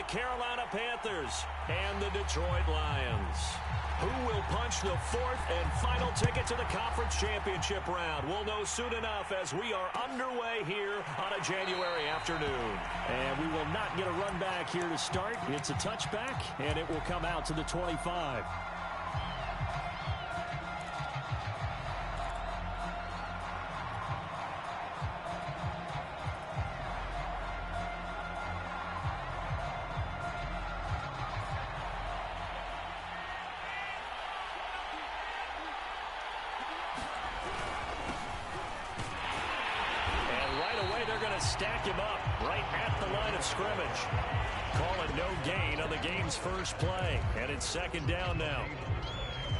the Carolina Panthers and the Detroit Lions. Who will punch the fourth and final ticket to the conference championship round? We'll know soon enough as we are underway here on a January afternoon. And we will not get a run back here to start. It's a touchback, and it will come out to the 25. Stack him up right at the line of scrimmage. Call it no gain on the game's first play. And it's second down now.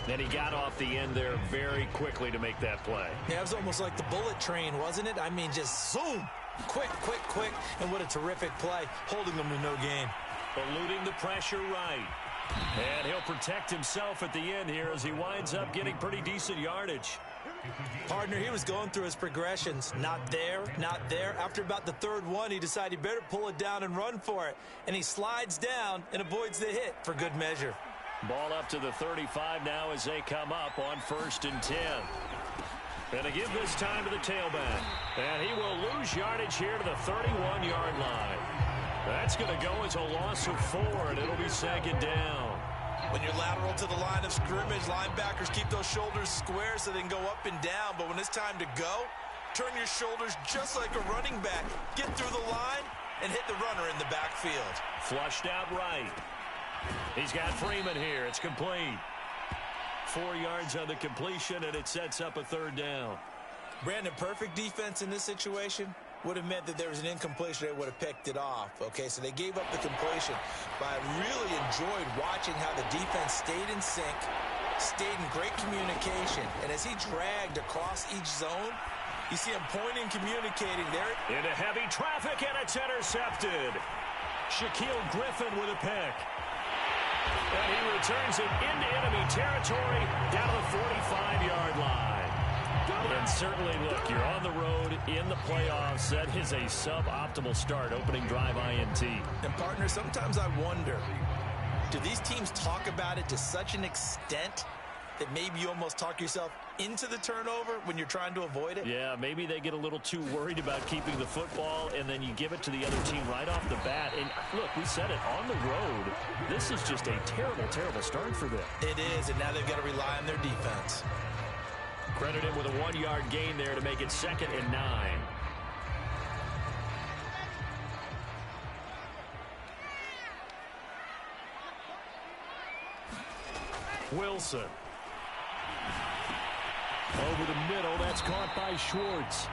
Then he got off the end there very quickly to make that play. Yeah, it was almost like the bullet train, wasn't it? I mean, just zoom. Quick. And what a terrific play, holding them to no gain. Eluding the pressure right. And he'll protect himself at the end here as he winds up getting pretty decent yardage. Partner, he was going through his progressions. Not there. After about the third one, he decided he better pull it down and run for it. And he slides down and avoids the hit for good measure. Ball up to the 35 now as they come up on 1st and 10. And to give this time to the tailback. And he will lose yardage here to the 31-yard line. That's going to go as a loss of 4, and it'll be second down. When you're lateral to the line of scrimmage, linebackers keep those shoulders square so they can go up and down. But when it's time to go, turn your shoulders just like a running back. Get through the line and hit the runner in the backfield. Flushed out right. He's got Freeman here. It's complete. 4 yards on the completion, and it sets up a third down. Brandon, perfect defense in this situation would have meant that there was an incompletion. They would have picked it off. Okay, so they gave up the completion. But I really enjoyed watching how the defense stayed in sync, stayed in great communication. And as he dragged across each zone, you see him pointing, communicating there. Into heavy traffic, and it's intercepted. Shaquill Griffin with a pick. And he returns it into enemy territory down to the 45-yard line. And certainly, look, you're on the road in the playoffs. That is a suboptimal start, opening drive INT. And, partner, sometimes I wonder, do these teams talk about it to such an extent that maybe you almost talk yourself into the turnover when you're trying to avoid it? Yeah, maybe they get a little too worried about keeping the football, and then you give it to the other team right off the bat. And, look, we said it, on the road, this is just a terrible, terrible start for them. It is, and now they've got to rely on their defense. Credit him with a 1-yard gain there to make it 2nd and 9. Wilson. Over the middle, that's caught by Schwartz.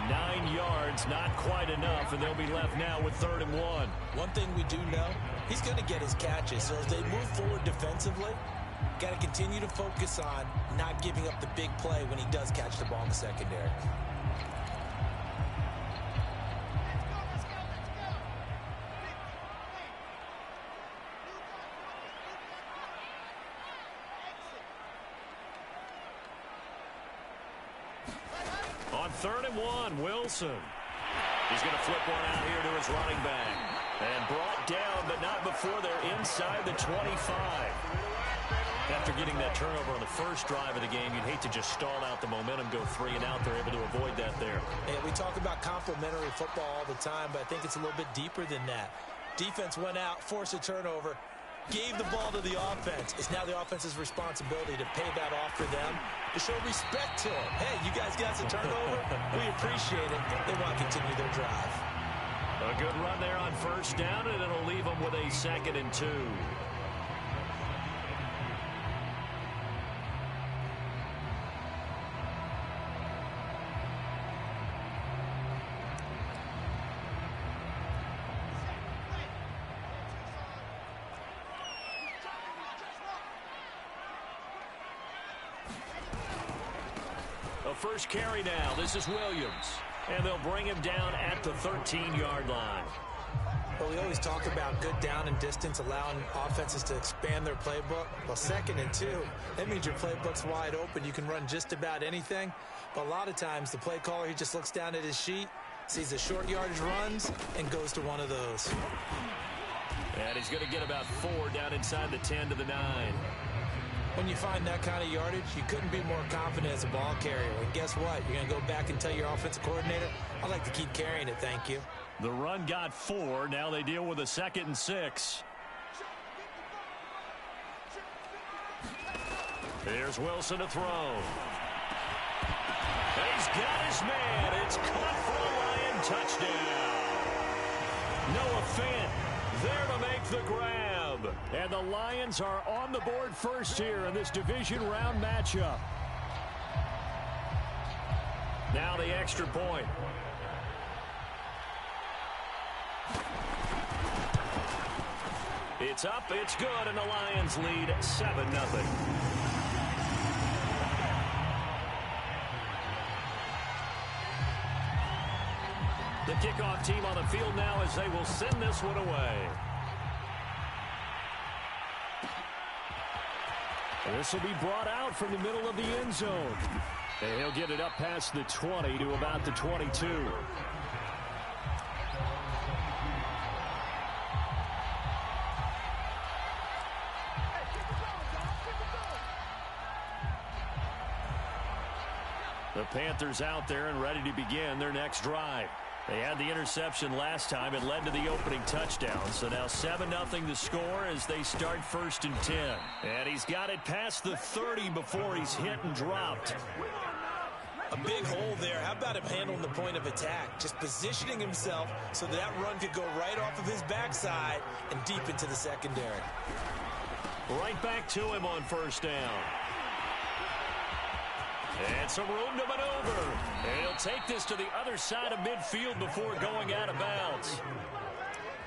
9 yards, not quite enough, and they'll be left now with 3rd and 1. One thing we do know, he's going to get his catches, so as they move forward defensively, got to continue to focus on not giving up the big play when he does catch the ball in the secondary. On 3rd and 1, Wilson. He's going to flip one out here to his running back. And brought down, but not before they're inside the 25. After getting that turnover on the first drive of the game, you'd hate to just stall out the momentum, go 3 and out. They're able to avoid that there. And we talk about complementary football all the time, but I think it's a little bit deeper than that. Defense went out, forced a turnover, gave the ball to the offense. It's now the offense's responsibility to pay that off for them, to show respect to them. Hey, you guys got some turnover? We appreciate it. They want to continue their drive. A good run there on 1st down, and it'll leave them with a 2nd and 2. First carry now. This is Williams. And they'll bring him down at the 13-yard line. Well, we always talk about good down and distance, allowing offenses to expand their playbook. Well, 2nd and 2, that means your playbook's wide open. You can run just about anything. But a lot of times, the play caller, he just looks down at his sheet, sees the short yardage runs, and goes to one of those. And he's going to get about 4 down inside the 10 to the 9. When you find that kind of yardage, you couldn't be more confident as a ball carrier. And guess what? You're going to go back and tell your offensive coordinator, I'd like to keep carrying it, thank you. The run got 4. Now they deal with a 2nd and 6. Here's Wilson to throw. And he's got his man. It's caught for a Lion touchdown. Noah Fant there to make the grab. And the Lions are on the board first here in this division round matchup. Now the extra point. It's up, it's good, and the Lions lead 7-0. The kickoff team on the field now as they will send this one away. This will be brought out from the middle of the end zone. And he'll get it up past the 20 to about the 22. The Panthers out there and ready to begin their next drive. They had the interception last time. It led to the opening touchdown. So now 7-0 the score as they start 1st and 10. And he's got it past the 30 before he's hit and dropped. A big hole there. How about him handling the point of attack? Just positioning himself so that run could go right off of his backside and deep into the secondary. Right back to him on 1st down. And some room to maneuver. And he'll take this to the other side of midfield before going out of bounds.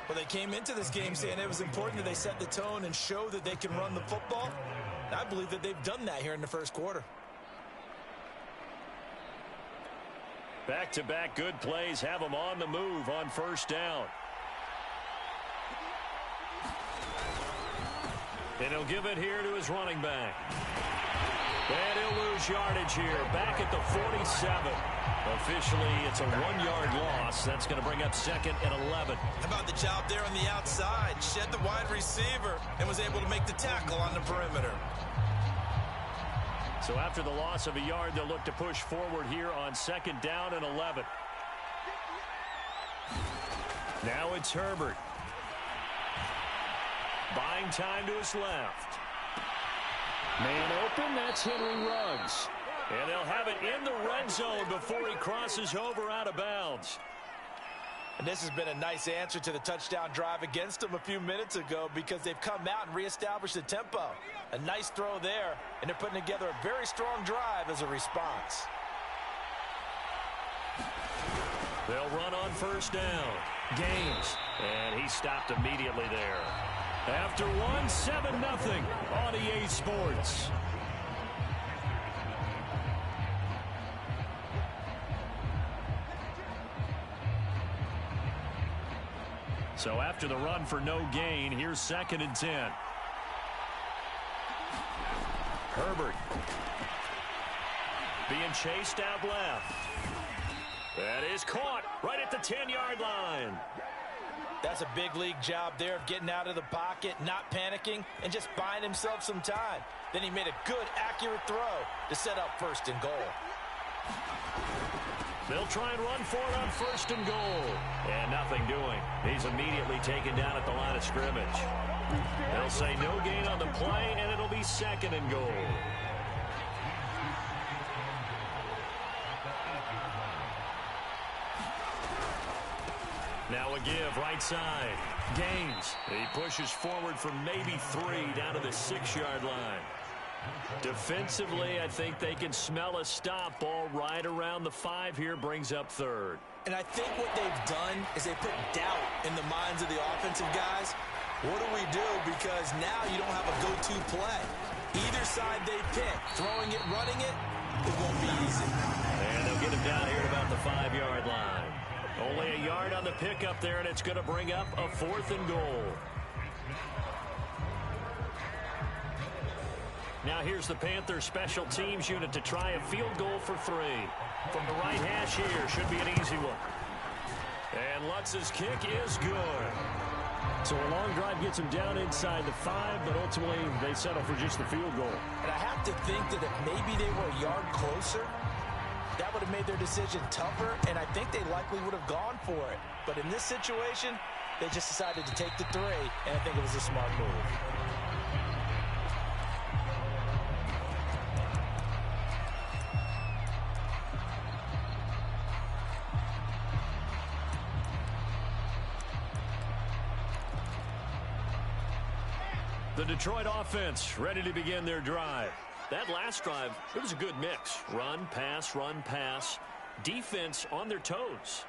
Well, they came into this game saying it was important that they set the tone and show that they can run the football. I believe that they've done that here in the first quarter. Back-to-back good plays have them on the move on 1st down. And he'll give it here to his running back. And he'll lose yardage here, back at the 47. Officially, it's a 1-yard loss. That's going to bring up 2nd and 11. How about the job there on the outside? Shed the wide receiver and was able to make the tackle on the perimeter. So after the loss of a yard, they'll look to push forward here on 2nd down and 11. Now it's Herbert. Buying time to his left. Man open, that's Henry Ruggs. And they'll have it in the red zone before he crosses over out of bounds. And this has been a nice answer to the touchdown drive against them a few minutes ago because they've come out and reestablished the tempo. A nice throw there, and they're putting together a very strong drive as a response. They'll run on 1st down. Gaines. And he stopped immediately there. After 7-0 on EA Sports. So after the run for no gain, here's 2nd and 10. Herbert. Being chased out left. That is caught right at the 10-yard line. That's a big league job there of getting out of the pocket, not panicking, and just buying himself some time. Then he made a good, accurate throw to set up 1st and goal. They'll try and run for it on 1st and goal. And nothing doing. He's immediately taken down at the line of scrimmage. They'll say no gain on the play, and it'll be 2nd and goal. Now a give, right side. Gaines. He pushes forward for maybe 3 down to the 6-yard line. Defensively, I think they can smell a stop. Ball right around the 5 here, brings up 3rd. And I think what they've done is they put doubt in the minds of the offensive guys. What do we do? Because now you don't have a go-to play. Either side they pick, throwing it, running it, it won't be easy. And they'll get him down here at about the 5-yard line. Only a yard on the pickup there, and it's going to bring up a 4th and goal. Now here's the Panthers special teams unit to try a field goal for 3. From the right hash here, should be an easy one. And Lutz's kick is good. So a long drive gets them down inside the 5, but ultimately they settle for just the field goal. And I have to think that if maybe they were a yard closer, that would have made their decision tougher, and I think they likely would have gone for it. But in this situation, they just decided to take the 3, and I think it was a smart move. The Detroit offense ready to begin their drive. That last drive, it was a good mix. Run, pass, defense on their toes.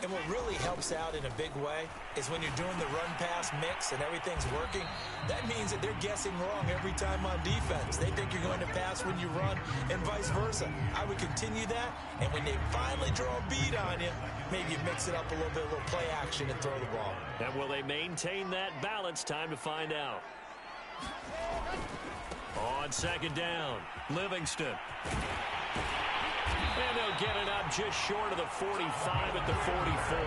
And what really helps out in a big way is when you're doing the run-pass mix and everything's working, that means that they're guessing wrong every time on defense. They think you're going to pass when you run and vice versa. I would continue that, and when they finally draw a beat on you, maybe you mix it up a little bit, a little play action and throw the ball. And will they maintain that balance? Time to find out. On second down, Livingston. And they'll get it up just short of the 45 at the 44.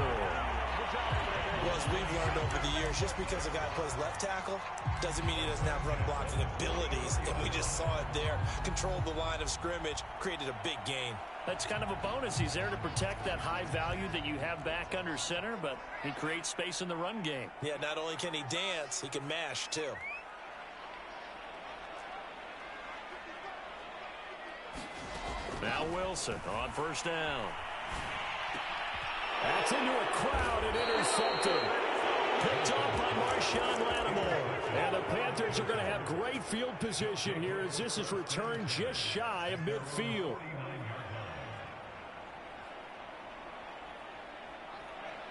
Well, as we've learned over the years, just because a guy plays left tackle doesn't mean he doesn't have run blocking abilities. And we just saw it there. Controlled the line of scrimmage, created a big gain. That's kind of a bonus. He's there to protect that high value that you have back under center, but he creates space in the run game. Yeah, not only can he dance, he can mash too. Now Wilson on first down. That's into a crowd and intercepted. Picked off by Marshawn Lattimore. And the Panthers are going to have great field position here as this is returned just shy of midfield.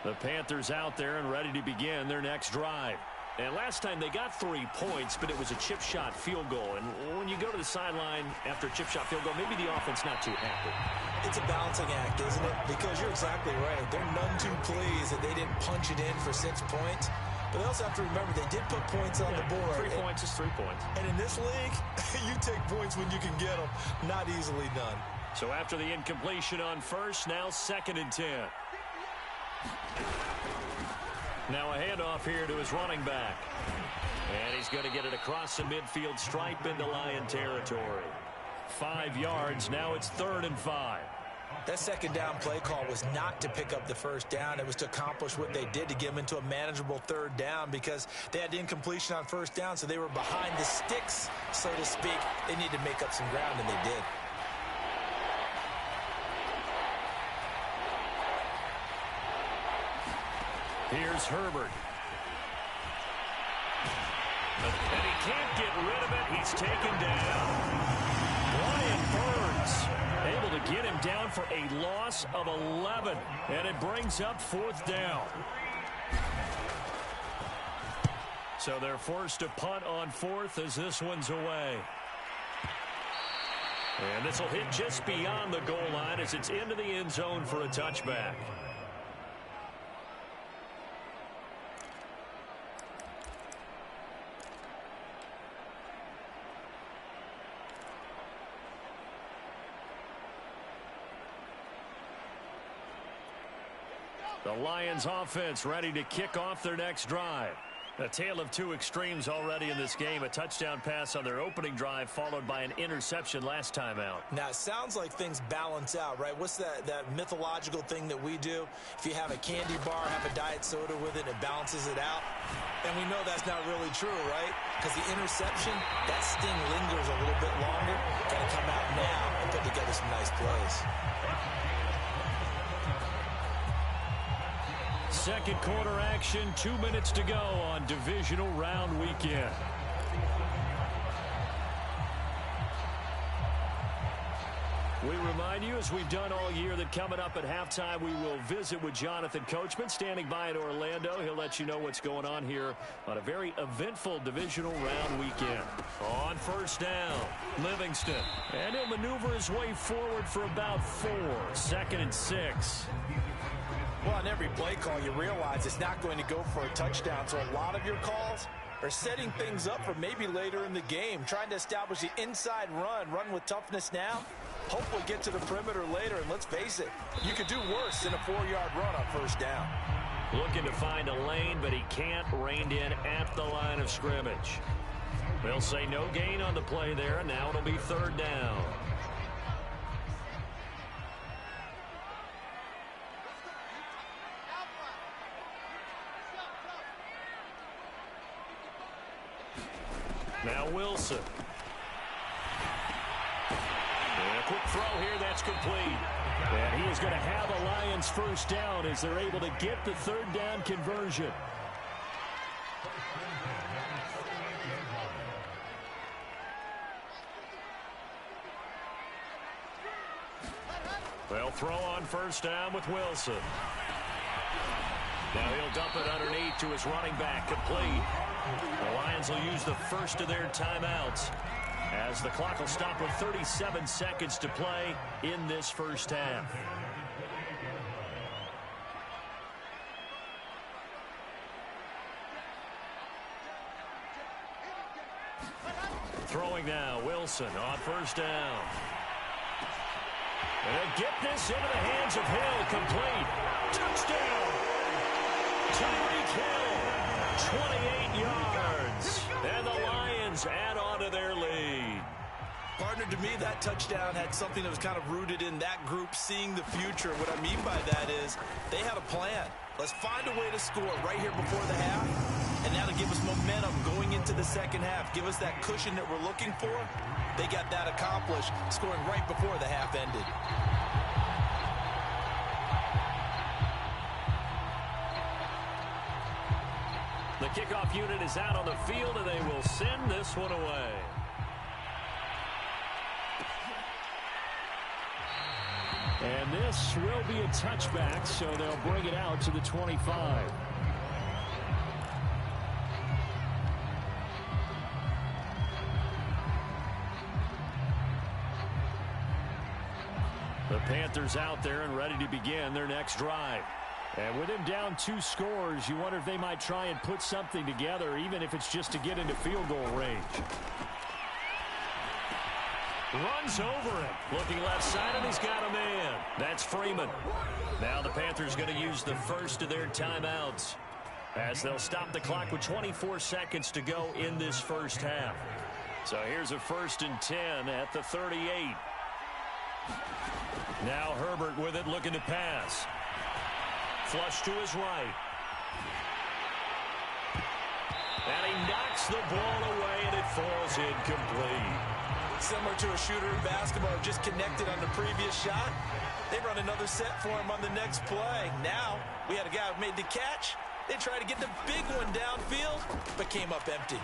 The Panthers out there and ready to begin their next drive. And last time they got 3 points, but it was a chip shot field goal. And when you go to the sideline after a chip shot field goal, maybe the offense not too happy. It's a balancing act, isn't it? Because you're exactly right. They're none too pleased that they didn't punch it in for 6 points. But they also have to remember they did put points on the board. 3 points is 3 points. And in this league, you take points when you can get them. Not easily done. So after the incompletion on first, now 2nd and 10. Now a handoff here to his running back. And he's going to get it across the midfield stripe into Lion territory. 5 yards. Now it's 3rd and 5. That second down play call was not to pick up the first down. It was to accomplish what they did to get them into a manageable 3rd down because they had the incompletion on first down, so they were behind the sticks, so to speak. They needed to make up some ground, and they did. Here's Herbert. And he can't get rid of it. He's taken down. Brian Burns able to get him down for a loss of 11. And it brings up 4th down. So they're forced to punt on 4th as this one's away. And this will hit just beyond the goal line as it's into the end zone for a touchback. The Lions offense ready to kick off their next drive. A tale of 2 extremes already in this game. A touchdown pass on their opening drive followed by an interception last time out. Now, it sounds like things balance out, right? What's that mythological thing that we do? If you have a candy bar, have a diet soda with it, it balances it out. And we know that's not really true, right? Because the interception, that sting lingers a little bit longer. Got to come out now and put together some nice plays. Second quarter action, 2 minutes to go on divisional round weekend. We remind you, as we've done all year, that coming up at halftime, we will visit with Jonathan Coachman, standing by in Orlando. He'll let you know what's going on here on a very eventful divisional round weekend. On first down, Livingston. And he'll maneuver his way forward for about 4. 2nd and 6. Well, on every play call, you realize it's not going to go for a touchdown. So a lot of your calls are setting things up for maybe later in the game, trying to establish the inside run with toughness now. Hopefully get to the perimeter later, and let's face it, you could do worse than a 4-yard run on first down. Looking to find a lane, but he can't. Reined in at the line of scrimmage. They'll say no gain on the play there, and now it'll be third down. Now Wilson. And a quick throw here, that's complete. And he is going to have a Lions first down as they're able to get the third down conversion. They'll throw on first down with Wilson. Now he'll dump it underneath to his running back, complete. The Lions will use the first of their timeouts as the clock will stop with 37 seconds to play in this first half. Throwing now, Wilson on first down. And they get this into the hands of Hill, complete. Touchdown! Tyreek Hill, 28 yards. And the Lions add on to their lead. Partner, to me, that touchdown had something that was kind of rooted in that group seeing the future. What I mean by that is they had a plan. Let's find a way to score right here before the half. And that'll give us momentum going into the second half. Give us that cushion that we're looking for. They got that accomplished, scoring right before the half ended. The kickoff unit is out on the field, and they will send this one away. And this will be a touchback, so they'll bring it out to the 25. The Panthers out there and ready to begin their next drive. And with him down 2 scores, you wonder if they might try and put something together, even if it's just to get into field goal range. Runs over him. Looking left side, and he's got a man. That's Freeman. Now the Panthers going to use the first of their timeouts as they'll stop the clock with 24 seconds to go in this first half. So here's a 1st and 10 at the 38. Now Herbert with it, looking to pass. Flush to his right. And he knocks the ball away, and it falls incomplete. Similar to a shooter in basketball, just connected on the previous shot. They run another set for him on the next play. Now, we had a guy who made the catch. They tried to get the big one downfield, but came up empty.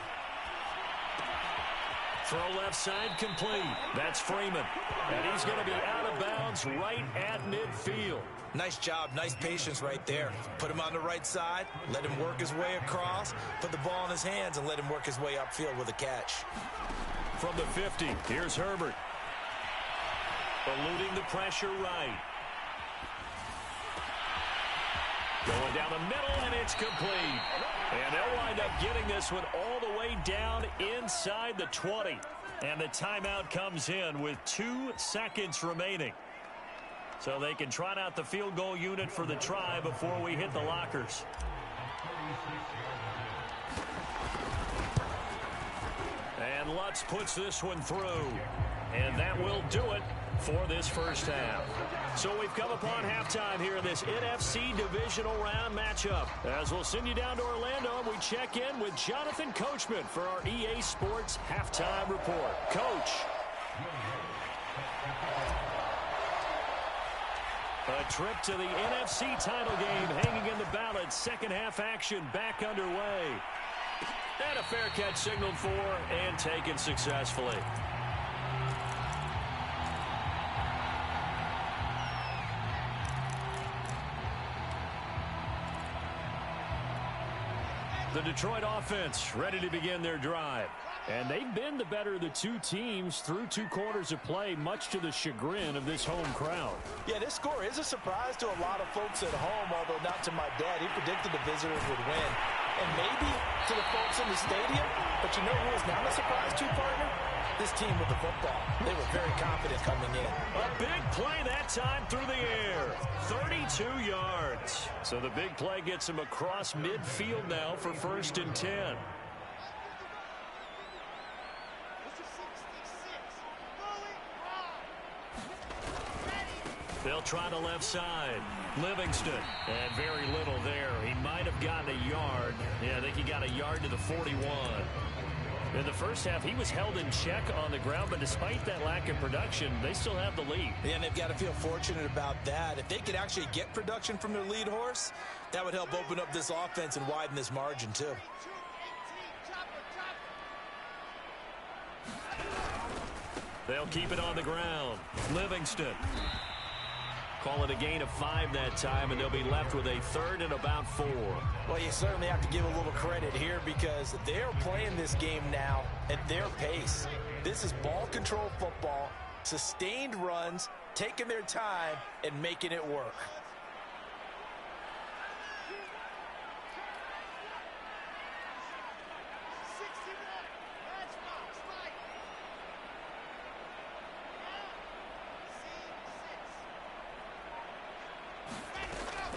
Throw left side, complete. That's Freeman. And he's going to be out of bounds right at midfield. Nice job, nice patience right there. Put him on the right side, let him work his way across, put the ball in his hands, and let him work his way upfield with a catch. From the 50, here's Herbert. Eluding the pressure right. Going down the middle, and it's complete. And they'll wind up getting this one all the way down inside the 20. And the timeout comes in with 2 seconds remaining. So they can trot out the field goal unit for the try before we hit the lockers. And Lutz puts this one through. And that will do it for this first half. So we've come upon halftime here in this NFC Divisional Round matchup. As we'll send you down to Orlando, and we check in with Jonathan Coachman for our EA Sports Halftime Report. Coach. A trip to the NFC title game hanging in the balance. Second half action back underway. And a fair catch signaled for and taken successfully. The Detroit offense ready to begin their drive. And they've been the better of the 2 teams through 2 quarters of play, much to the chagrin of this home crowd. Yeah, this score is a surprise to a lot of folks at home, although not to my dad. He predicted the visitors would win. And maybe to the folks in the stadium. But you know who is not a surprise to, partner? this team with the football. They were very confident coming in. A big play that time through the air. 32 yards. So the big play gets him across midfield now for 1st and 10. They'll try the left side. Livingston. And very little there. He might have gotten a yard. Yeah, I think he got a yard to the 41. In the first half, he was held in check on the ground, but despite that lack of production, they still have the lead. Yeah, and they've got to feel fortunate about that. If they could actually get production from their lead horse, that would help open up this offense and widen this margin, too. They'll keep it on the ground. Livingston. Call it a gain of 5 that time, and they'll be left with a 3rd and about 4. Well, you certainly have to give a little credit here because they're playing this game now at their pace. This is ball control football, sustained runs, taking their time, and making it work.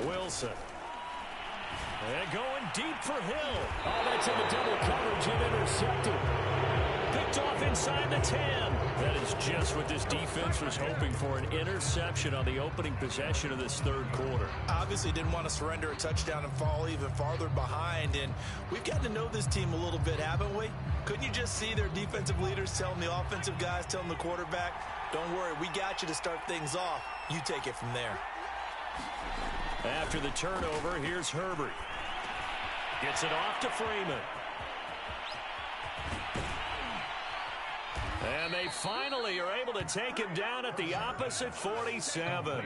Wilson. And going deep for Hill. Oh, that's in the double coverage and intercepted. Picked off inside the 10. That is just what this defense was hoping for, an interception on the opening possession of this 3rd quarter. Obviously didn't want to surrender a touchdown and fall even farther behind, and we've got to know this team a little bit, haven't we? Couldn't you just see their defensive leaders telling the offensive guys, telling the quarterback, don't worry, we got you to start things off. You take it from there. After the turnover, here's Herbert. Gets it off to Freeman. And they finally are able to take him down at the opposite 47.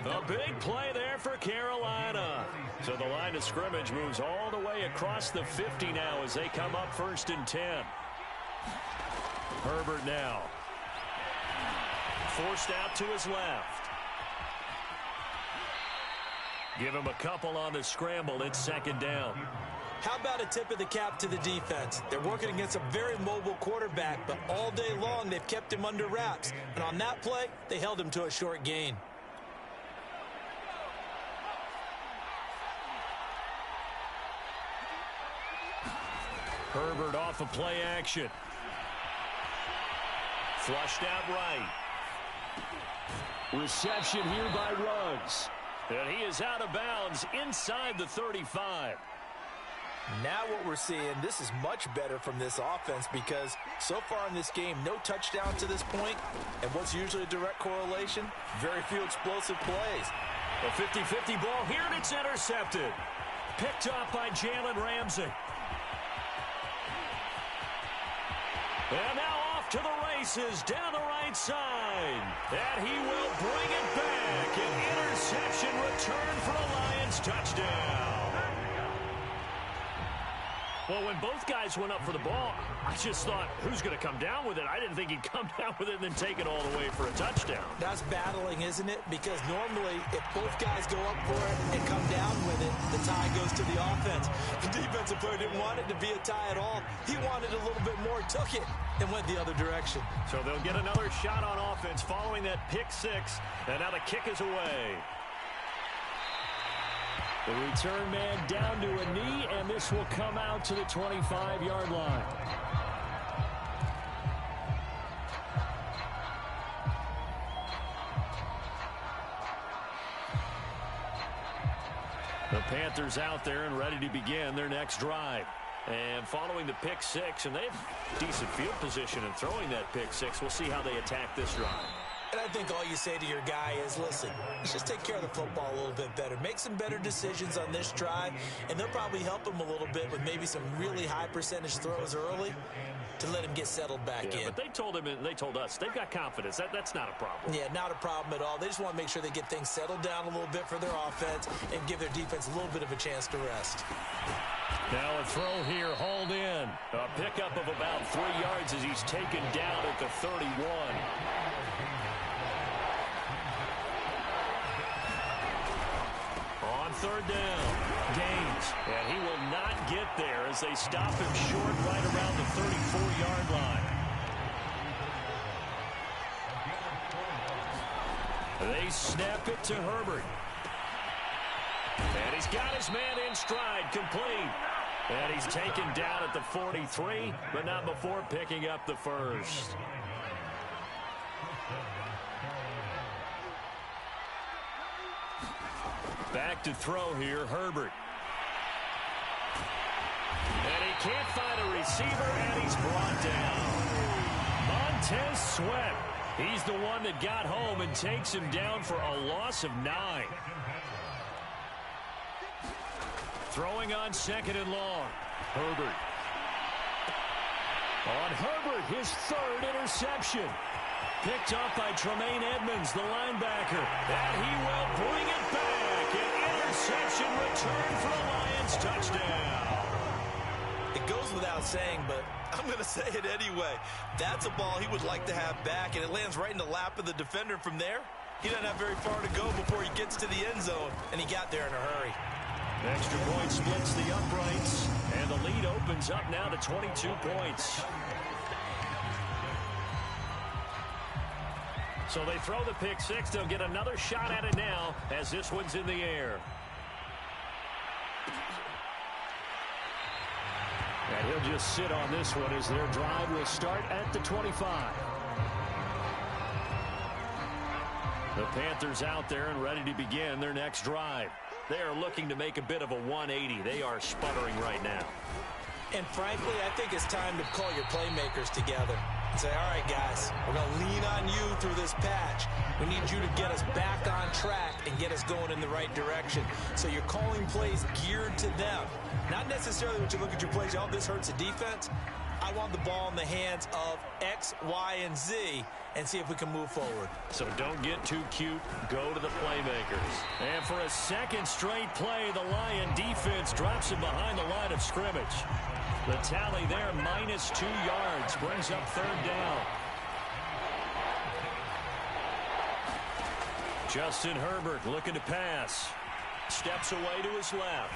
A big play there for Carolina. So the line of scrimmage moves all the way across the 50 now as they come up 1st and 10. Herbert now. Forced out to his left. Give him a couple on the scramble. It's 2nd down. How about a tip of the cap to the defense? They're working against a very mobile quarterback, but all day long they've kept him under wraps. And on that play, they held him to a short gain. Herbert off of play action. Flushed out right. Reception here by Ruggs. And he is out of bounds inside the 35. Now what we're seeing, this is much better from this offense because so far in this game, no touchdown to this point. And what's usually a direct correlation? Very few explosive plays. A 50-50 ball here, and it's intercepted. Picked up by Jalen Ramsey. And now off to the races down the right side. And he will bring it back. An interception return for a Lions touchdown. Well, when both guys went up for the ball, I just thought, who's going to come down with it? I didn't think he'd come down with it and then take it all the way for a touchdown. That's battling, isn't it? Because normally, if both guys go up for it and come down with it, the tie goes to the offense. The defensive player didn't want it to be a tie at all. He wanted a little bit more, took it, and went the other direction. So they'll get another shot on offense following that pick 6, and now the kick is away. The return man down to a knee, and this will come out to the 25-yard line. The Panthers out there and ready to begin their next drive. And following the pick 6, and they have decent field position in throwing that pick 6. We'll see how they attack this drive. And I think all you say to your guy is, listen, let's just take care of the football a little bit better. Make some better decisions on this drive, and they'll probably help him a little bit with maybe some really high percentage throws early to let him get settled back in. But they told him, and they told us, they've got confidence. That's not a problem. Yeah, not a problem at all. They just want to make sure they get things settled down a little bit for their offense and give their defense a little bit of a chance to rest. Now a throw here, hauled in. A pickup of about 3 yards as he's taken down at the 31. On 3rd down, Gaines. And he will not get there as they stop him short right around the 34-yard line. They snap it to Herbert. And he's got his man in stride, complete. And he's taken down at the 43, but not before picking up the first. Back to throw here, Herbert. And he can't find a receiver, and he's brought down. Montez Sweat. He's the one that got home and takes him down for a loss of 9. Throwing on 2nd and long. Herbert. On Herbert, his 3rd interception. Picked up by Tremaine Edmonds, the linebacker. And he will bring it back. An interception return for a Lions touchdown. It goes without saying, but I'm going to say it anyway. That's a ball he would like to have back, and it lands right in the lap of the defender. From there, he doesn't have very far to go before he gets to the end zone, and he got there in a hurry. Extra point splits the uprights, and the lead opens up now to 22 points. So they throw the pick six. They'll get another shot at it now as this one's in the air. And he'll just sit on this one as their drive will start at the 25. The Panthers out there and ready to begin their next drive. They are looking to make a bit of a 180. They are sputtering right now. And frankly, I think it's time to call your playmakers together and say, all right, guys, we're going to lean on you through this patch. We need you to get us back on track and get us going in the right direction. So you're calling plays geared to them. Not necessarily when you look at your plays, oh, this hurts the defense. I want the ball in the hands of X, Y, and Z and see if we can move forward. So don't get too cute. Go to the playmakers. And for a second straight play, the Lion defense drops him behind the line of scrimmage. The tally there, -2 yards, brings up 3rd down. Justin Herbert looking to pass. Steps away to his left.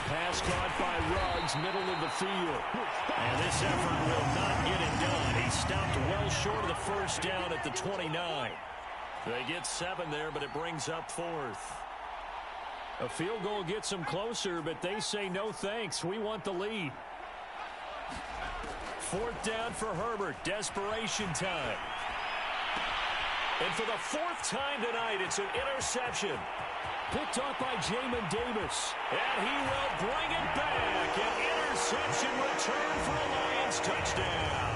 Pass caught by Ruggs, middle of the field. And this effort will not get it done. He stopped well short of the 1st down at the 29. They get 7 there, but it brings up 4th. A field goal gets them closer, but they say no thanks. We want the lead. 4th down for Herbert. Desperation time. And for the 4th time tonight, it's an interception. Picked off by Jamin Davis. And he will bring it back. An interception return for a Lions touchdown.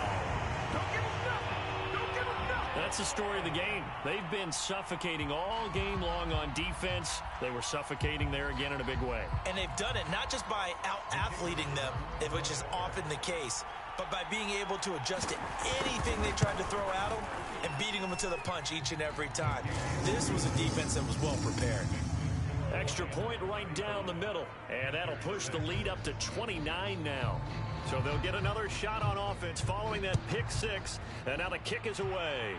That's the story of the game. They've been suffocating all game long on defense. They were suffocating there again in a big way. And they've done it not just by out-athleting them, which is often the case, but by being able to adjust to anything they tried to throw at them and beating them to the punch each and every time. This was a defense that was well prepared. Extra point right down the middle. And that'll push the lead up to 29 now. So they'll get another shot on offense following that pick six. And now the kick is away.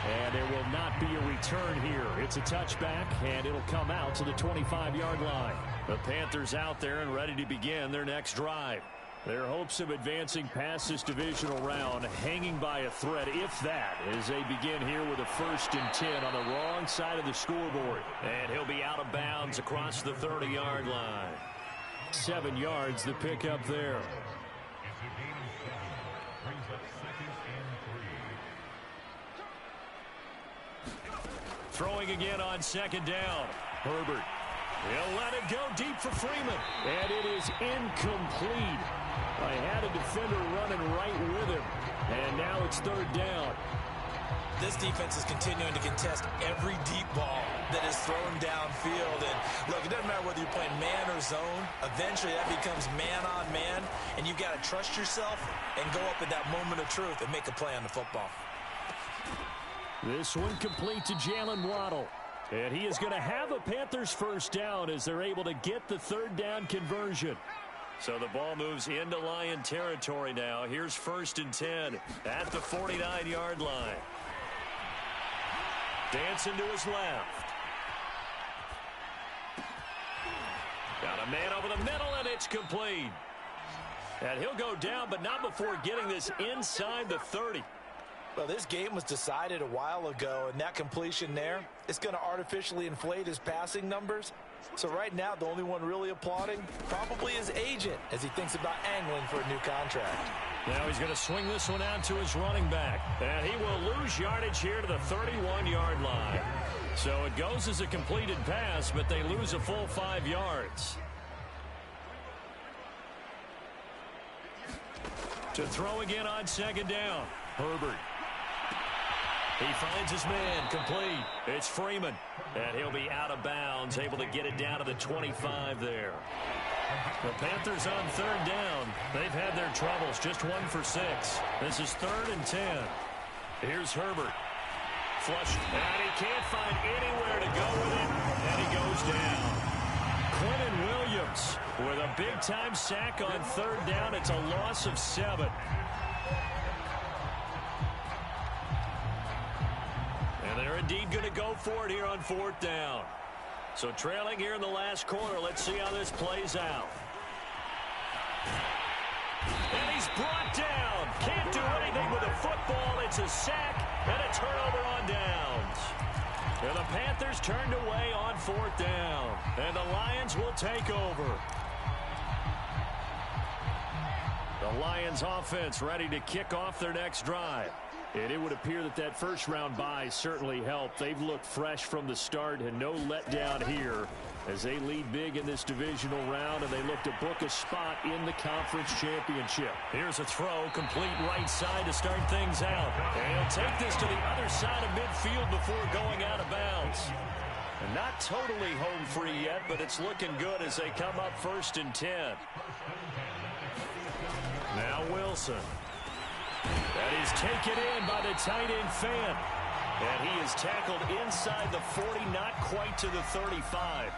And there will not be a return here. It's a touchback, and it'll come out to the 25-yard line. The Panthers out there and ready to begin their next drive. Their hopes of advancing past this divisional round hanging by a thread, if that, as they begin here with a 1st and 10 on the wrong side of the scoreboard. And he'll be out of bounds across the 30-yard line. 7 yards the pickup there. Throwing again on 2nd down. Herbert. He'll let it go deep for Freeman. And it is incomplete. I had a defender running right with him. And now it's 3rd down. This defense is continuing to contest every deep ball that is thrown downfield. And look, it doesn't matter whether you're playing man or zone. Eventually that becomes man on man. And you've got to trust yourself and go up at that moment of truth and make a play on the football. This one complete to Jalen Waddle. And he is going to have a Panthers 1st down as they're able to get the 3rd down conversion. So the ball moves into Lion territory now. Here's 1st and 10 at the 49-yard line. Dancing to his left. Got a man over the middle, and it's complete. And he'll go down, but not before getting this inside the 30. Well, this game was decided a while ago, and that completion there, it's going to artificially inflate his passing numbers. So right now, the only one really applauding probably his agent as he thinks about angling for a new contract. Now he's going to swing this one out to his running back. And he will lose yardage here to the 31-yard line. So it goes as a completed pass, but they lose a full 5 yards. To throw again on second down. Herbert. He finds his man, complete. It's Freeman, and he'll be out of bounds, able to get it down to the 25 there. The Panthers on third down. They've had their troubles, just 1 for 6. This is 3rd and 10. Here's Herbert. Flush, and he can't find anywhere to go with it, and he goes down. Quinnen Williams with a big-time sack on third down. It's a loss of 7. They're indeed going to go for it here on 4th down. So trailing here in the last quarter. Let's see how this plays out. And he's brought down. Can't do anything with the football. It's a sack and a turnover on downs. And the Panthers turned away on 4th down. And the Lions will take over. The Lions offense ready to kick off their next drive. And it would appear that that first-round bye certainly helped. They've looked fresh from the start and no letdown here as they lead big in this divisional round, and they look to book a spot in the conference championship. Here's a throw, complete right side to start things out. And he'll take this to the other side of midfield before going out of bounds. And not totally home free yet, but it's looking good as they come up 1st and 10. Now Wilson. That is taken in by the tight end Fant. And he is tackled inside the 40, not quite to the 35.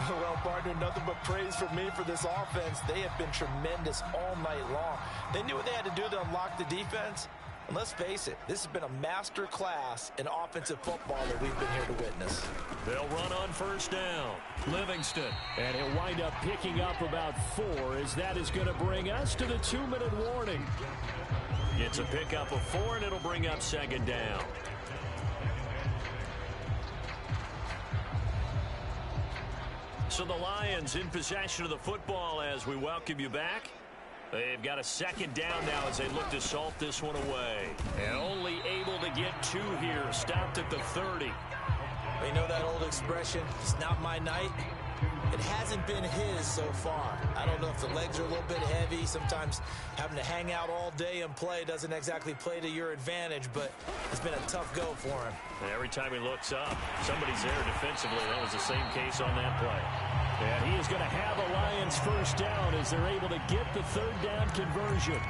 Well, partner, nothing but praise for me for this offense. They have been tremendous all night long. They knew what they had to do to unlock the defense. And let's face it, this has been a master class in offensive football that we've been here to witness. They'll run on 1st down. Livingston. And he'll wind up picking up about 4 as that is going to bring us to the 2-minute warning. It's a pickup of 4, and it'll bring up 2nd down. So the Lions in possession of the football as we welcome you back. They've got a 2nd down now as they look to salt this one away. And only able to get 2 here. Stopped at the 30. You know that old expression, it's not my night? It hasn't been his so far. I don't know if the legs are a little bit heavy. Sometimes having to hang out all day and play doesn't exactly play to your advantage, but it's been a tough go for him. And every time he looks up, somebody's there defensively. That was the same case on that play. And he is going to have a Lions 1st down as they're able to get the 3rd down conversion.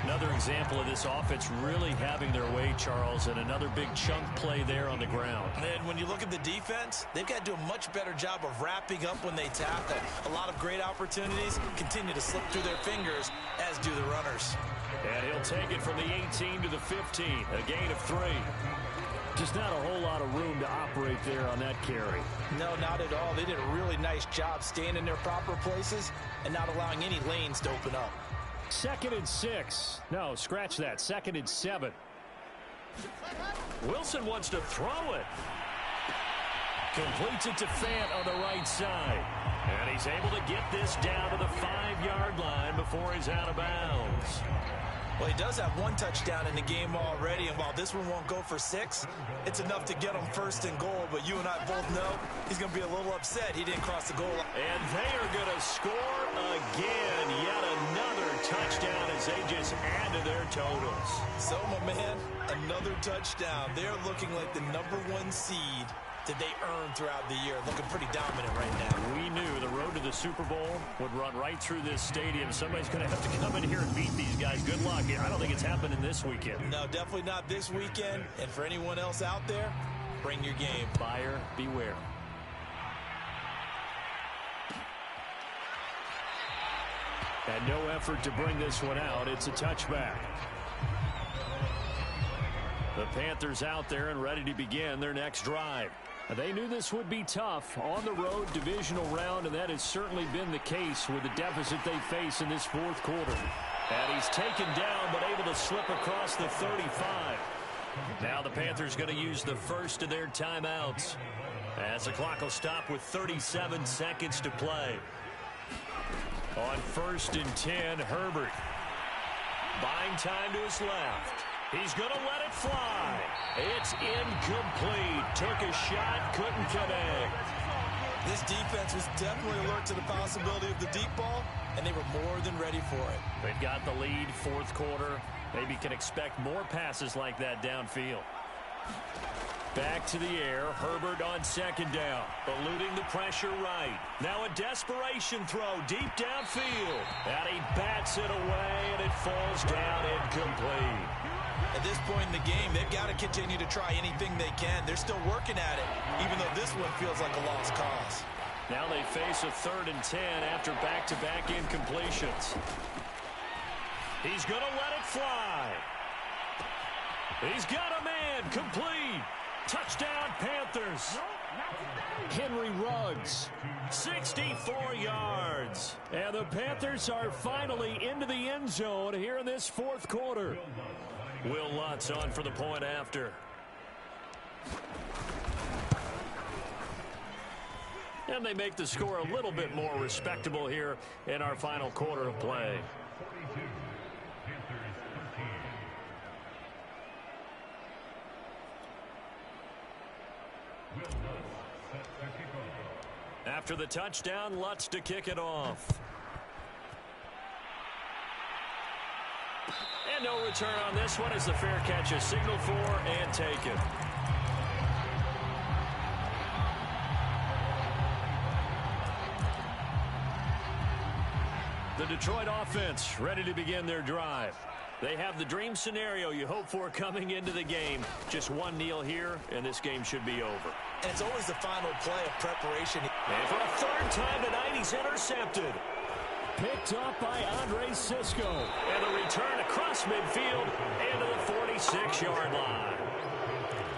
Another example of this offense really having their way, Charles, and another big chunk play there on the ground. And when you look at the defense, they've got to do a much better job of wrapping up when they tackle. A lot of great opportunities continue to slip through their fingers, as do the runners. And he'll take it from the 18 to the 15, a gain of 3. Just not a whole lot of room to operate there on that carry. No, not at all. They did a really nice job staying in their proper places and not allowing any lanes to open up. 2nd and 6. No, scratch that. 2nd and 7. Wilson wants to throw it. Completes it to Fant on the right side. And he's able to get this down to the 5-yard line before he's out of bounds. Well, he does have 1 touchdown in the game already, and while this one won't go for 6, it's enough to get him 1st and goal. But you and I both know he's going to be a little upset he didn't cross the goal line. And they are going to score again. Yet another touchdown as they just add to their totals. So, my man, another touchdown. They're looking like the #1 seed that they earned throughout the year. Looking pretty dominant right now. We knew the road to the Super Bowl would run right through this stadium. Somebody's going to have to come in here and beat these guys. Good luck. I don't think it's happening this weekend. No, definitely not this weekend. And for anyone else out there, bring your game. Buyer beware. And no effort to bring this one out. It's a touchback. The Panthers out there and ready to begin their next drive. They knew this would be tough on the road divisional round, and that has certainly been the case with the deficit they face in this fourth quarter. And he's taken down but able to slip across the 35. Now the Panthers going to use the first of their timeouts as the clock will stop with 37 seconds to play. On 1st and 10, Herbert. Buying time to his left. He's going to let it fly. It's incomplete. Took a shot, couldn't connect. This defense was definitely alert to the possibility of the deep ball, and they were more than ready for it. They've got the lead, fourth quarter. Maybe can expect more passes like that downfield. Back to the air. Herbert on 2nd down. Eluding the pressure right. Now a desperation throw deep downfield. And he bats it away, and it falls down incomplete. At this point in the game, they've got to continue to try anything they can. They're still working at it, even though this one feels like a lost cause. Now they face a 3rd and 10 after back-to-back incompletions. He's going to let it fly. He's got a man. Complete. Touchdown, Panthers. Henry Ruggs, 64 yards. And the Panthers are finally into the end zone here in this fourth quarter. Will Lutz on for the point after. And they make the score a little bit more respectable here in our final quarter of play. After the touchdown, Lutz to kick it off. And no return on this one as the fair catch is signaled for and taken. The Detroit offense ready to begin their drive. They have the dream scenario you hope for coming into the game. Just one kneel here, and this game should be over. And it's always the final play of preparation. And for a 3rd time tonight, he's intercepted. Picked up by Andre Cisco. And the return across midfield and to the 46-yard line.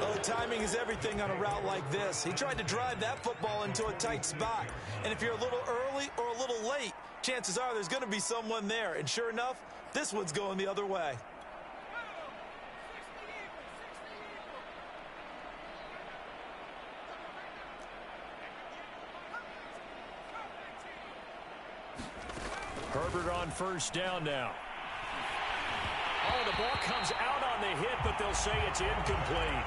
Well, the timing is everything on a route like this. He tried to drive that football into a tight spot. And if you're a little early or a little late, chances are there's going to be someone there. And sure enough, this one's going the other way. Herbert on 1st down now. Oh, the ball comes out on the hit, but they'll say it's incomplete.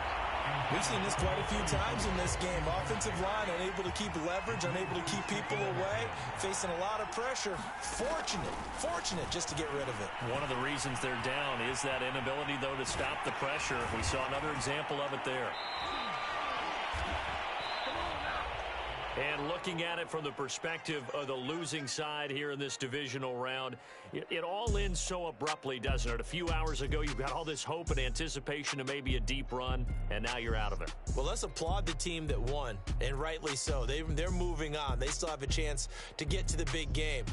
We've seen this quite a few times in this game. Offensive line unable to keep leverage, unable to keep people away, facing a lot of pressure. Fortunate just to get rid of it. One of the reasons they're down is that inability, though, to stop the pressure. We saw another example of it there. And looking at it from the perspective of the losing side here in this divisional round, it all ends so abruptly, doesn't it? A few hours ago, you've got all this hope and anticipation of maybe a deep run, and now you're out of it. Well, let's applaud the team that won, and rightly so. They're moving on. They still have a chance to get to the big game.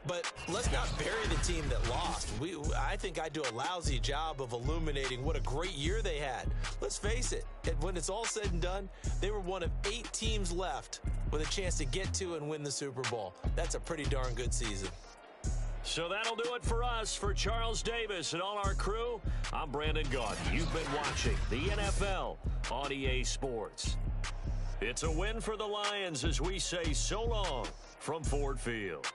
But let's not bury the team that lost. I think I do a lousy job of illuminating what a great year they had. Let's face it, when it's all said and done, they were one of 8 teams left with a chance to get to and win the Super Bowl. That's a pretty darn good season. So that'll do it for us. For Charles Davis and all our crew, I'm Brandon Gaudin. You've been watching the NFL on EA Sports. It's a win for the Lions as we say so long from Ford Field.